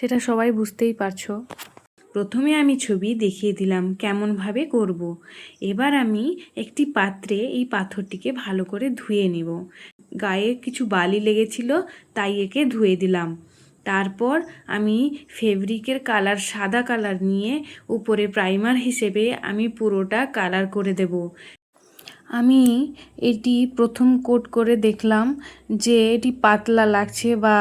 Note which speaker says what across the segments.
Speaker 1: সেটা সবাই বুঝতেই পারছো। প্রথমে আমি ছবি দেখিয়ে দিলাম কেমনভাবে করব। এবার আমি একটি পাত্রে এই পাথরটিকে ভালো করে ধুয়ে নেব। গায়ে কিছু বালি লেগেছিল, তাই একে ধুয়ে দিলাম। তারপর আমি ফেব্রিকের কালার সাদা কালার নিয়ে উপরে প্রাইমার হিসেবে আমি পুরোটা কালার করে দেব। আমি এটি প্রথম কোট করে দেখলাম যে এটি পাতলা লাগছে বা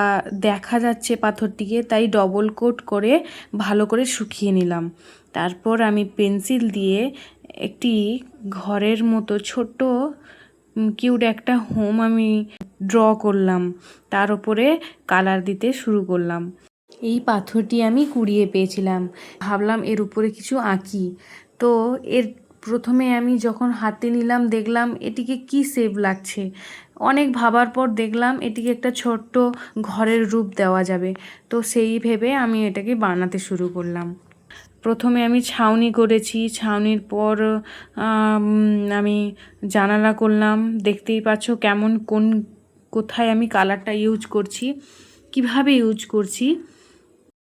Speaker 1: দেখা যাচ্ছে পাথরটিকে, তাই ডবল কোট করে ভালো করে শুকিয়ে নিলাম। তারপর আমি পেন্সিল দিয়ে একটি ঘরের মতো ছোট্ট কিউট একটা হোম আমি ড্র করলাম। তার উপরে কালার দিতে শুরু করলাম। এই পাথরটি আমি কুড়িয়ে পেয়েছিলাম, ভাবলাম এর উপরে কিছু আঁকি। তো এর প্রথমে আমি যখন হাতে নিলাম দেখলাম এটিকে কি শেপ লাগছে। অনেক ভাবার পর দেখলাম এটিকে একটা ছোট্ট ঘরের রূপ দেওয়া যাবে। তো সেই ভেবে আমি এটাকে বানাতে শুরু করলাম। প্রথমে আমি ছাউনি করেছি, ছাউনির পর আমি জানালা করলাম। দেখতেই পাচ্ছ কেমন কোথায় আমি কালারটা ইউজ করছি, কিভাবে ইউজ করছি।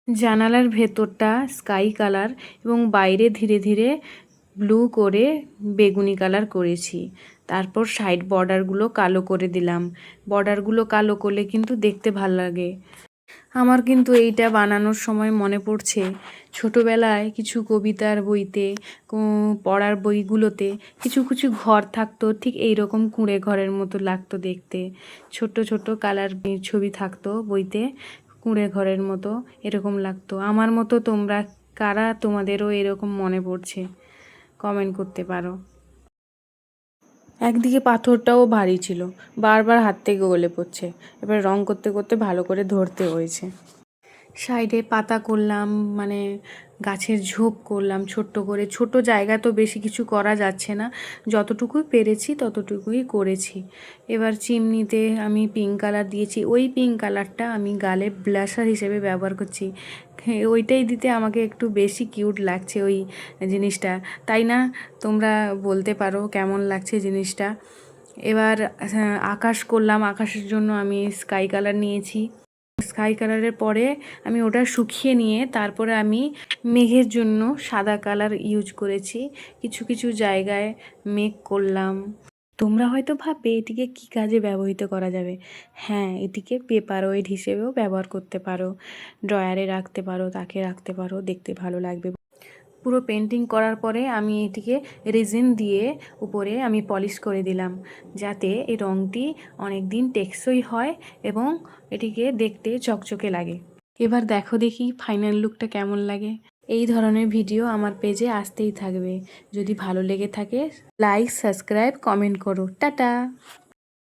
Speaker 1: জানালার ভেতরটা স্কাই কালার এবং বাইরে ধীরে ধীরে ব্লু করে বেগুনি কালার করেছি। তারপর সাইড বর্ডারগুলো কালো করে দিলাম। বর্ডারগুলো কালো করলে কিন্তু দেখতে ভাল লাগে। আমার কিন্তু এইটা বানানোর সময় মনে পড়ছে ছোটোবেলায় কিছু কবিতার বইতে, পড়ার বইগুলোতে কিছু কিছু ঘর থাকতো, ঠিক এইরকম কুঁড়ে ঘরের মতো লাগতো দেখতে। ছোট্ট ছোট্ট কালার ছবি থাকতো বইতে, কুঁড়ে ঘরের মতো এরকম লাগতো। আমার মতো তোমরা কারা, তোমাদেরও এরকম মনে পড়ছে কমেন্ট করতে পারো। একদিকে পাথরটাও ভারী ছিল, বারবার হাত থেকে গলে পড়ছে। এবার রং করতে করতে ভালো করে ধরতে হয়েছে। সাইডে পাতা করলাম, মানে গাছের ঝোপ করলাম ছোট্ট করে। ছোট জায়গা তো বেশি কিছু করা যাচ্ছে না, যতটুকুই পেরেছি ততটুকুই করেছি। এবার চিমনিতে আমি পিঙ্ক কালার দিয়েছি। ওই পিঙ্ক কালারটা আমি গালে ব্লাশার হিসেবে ব্যবহার করছি। ওইটাই দিতে আমাকে একটু বেশি কিউট লাগছে ওই জিনিসটা, তাই না? তোমরা বলতে পারো কেমন লাগছে জিনিসটা। এবার আকাশ করলাম। আকাশের জন্য আমি স্কাই কালার নিয়েছি। স্কাই কালারের পরে আমি ওটা শুকিয়ে নিয়ে তারপরে আমি মেঘের জন্য সাদা কালার ইউজ করেছি। কিছু কিছু জায়গায় মেঘ করলাম। তোমরা হয়তো ভাববে এটিকে কী কাজে ব্যবহৃত করা যাবে। হ্যাঁ, এটিকে পেপার ওয়েট হিসেবেও ব্যবহার করতে পারো, ড্রয়ারে রাখতে পারো, তাকে রাখতে পারো, দেখতে ভালো লাগবে। পুরো পেন্টিং করার পরে আমি এটিকে রেজিন দিয়ে উপরে আমি পলিশ করে দিলাম, যাতে এই রঙটি অনেক দিন টেকসই হয় এবং এটিকে দেখতে চকচকে লাগে। এবার দেখো দেখি ফাইনাল লুকটা কেমন লাগে। এই ধরনের ভিডিও আমার পেজে আসতেই থাকবে। যদি ভালো লেগে থাকে লাইক, সাবস্ক্রাইব, কমেন্ট করো। টাটা।